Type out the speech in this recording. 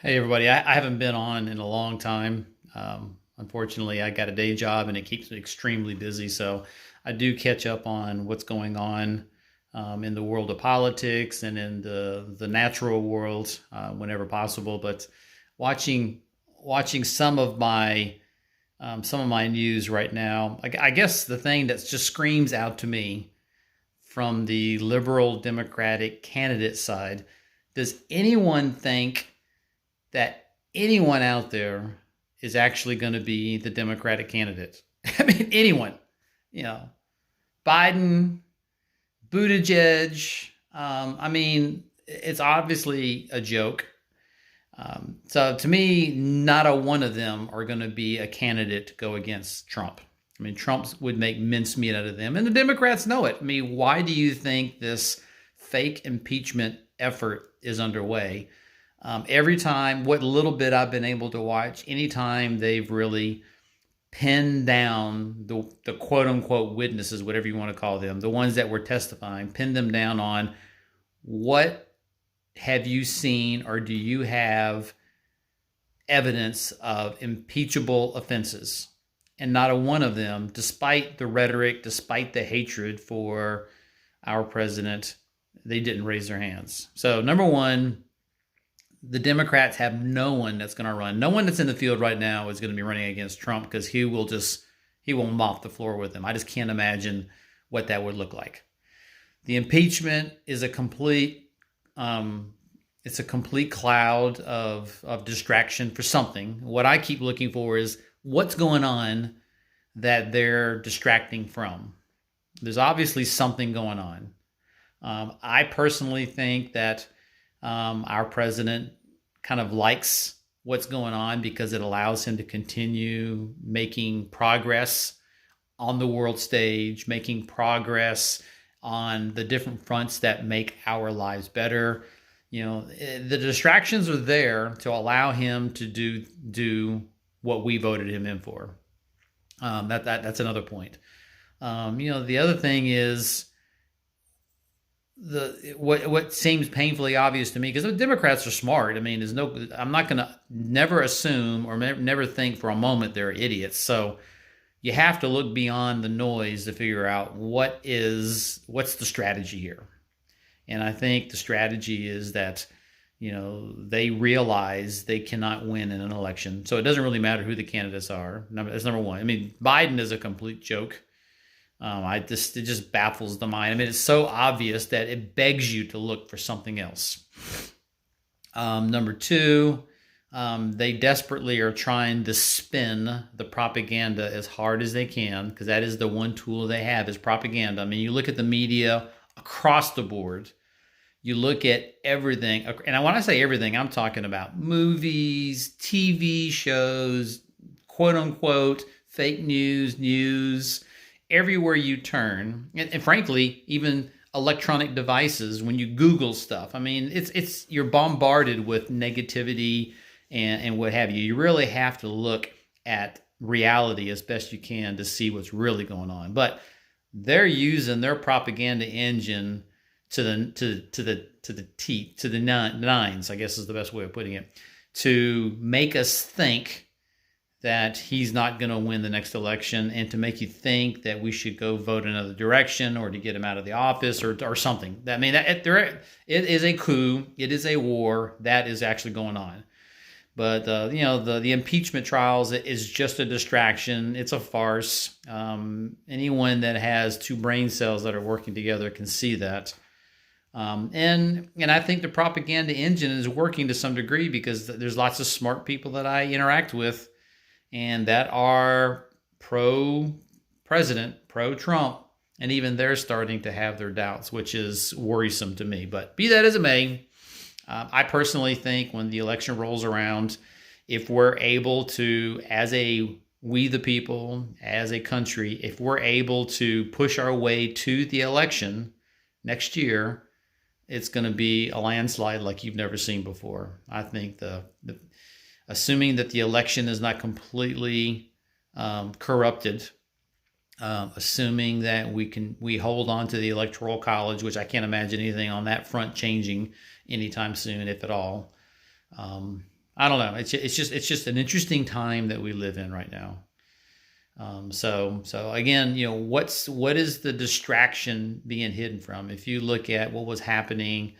Hey everybody, I haven't been on in a long time. Unfortunately, I got a day job and it keeps me extremely busy. So I do catch up on what's going on in the world of politics and in the natural world whenever possible. But watching watching some of my news right now, I guess the thing that just screams out to me from the liberal Democratic candidate side, does anyone think that anyone out there is actually going to be the Democratic candidate? I mean, anyone, you know, Biden, Buttigieg. I mean, it's obviously a joke. So to me, not a one of them are going to be a candidate to go against Trump. I mean, Trump would make mincemeat out of them, and the Democrats know it. I mean, why do you think this fake impeachment effort is underway? Every time, what little bit I've been able to watch, anytime they've really pinned down the quote unquote witnesses, whatever you want to call them, the ones that were testifying, pinned them down on what have you seen or do you have evidence of impeachable offenses? And not a one of them, despite the rhetoric, despite the hatred for our president, they didn't raise their hands. So, number one, the Democrats have no one that's going to run. No one that's in the field right now is going to be running against Trump because he will mop the floor with them. I just can't imagine what that would look like. The impeachment is a complete it's a complete cloud of distraction for something. What I keep looking for is what's going on that they're distracting from. There's obviously something going on. I personally think that our president kind of likes what's going on because it allows him to continue making progress on the world stage, making progress on the different fronts that make our lives better. The distractions are there to allow him to do what we voted him in for. That's another point. The other thing is what seems painfully obvious to me, because the Democrats are smart. I mean, I'm not going to never assume or never think for a moment they're idiots. So you have to look beyond the noise to figure out what's the strategy here. And I think the strategy is that, they realize they cannot win in an election. So it doesn't really matter who the candidates are. That's number one. I mean, Biden is a complete joke. It just baffles the mind. I mean, it's so obvious that it begs you to look for something else. Number two, they desperately are trying to spin the propaganda as hard as they can, because that is the one tool they have, is propaganda. I mean, you look at the media across the board. You look at everything, and when I say everything, I'm talking about movies, TV shows, quote unquote, fake news, everywhere you turn, and frankly, even electronic devices. When you Google stuff, I mean, you're bombarded with negativity and what have you. You really have to look at reality as best you can to see what's really going on. But they're using their propaganda engine to the nines, I guess is the best way of putting it, to make us think that he's not going to win the next election, and to make you think that we should go vote another direction, or to get him out of the office, or something. I mean, it is a coup. It is a war that is actually going on. But the impeachment trials is just a distraction. It's a farce. Anyone that has two brain cells that are working together can see that. And I think the propaganda engine is working to some degree, because there's lots of smart people that I interact with, and that are pro-president, pro-Trump, and even they're starting to have their doubts, which is worrisome to me. But be that as it may, I personally think when the election rolls around, if we're able to, we the people, as a country, if we're able to push our way to the election next year, it's going to be a landslide like you've never seen before. I think assuming that the election is not completely corrupted, assuming that we hold on to the Electoral College, which I can't imagine anything on that front changing anytime soon, if at all. I don't know. It's just an interesting time that we live in right now. So again, what is the distraction being hidden from? If you look at what was happening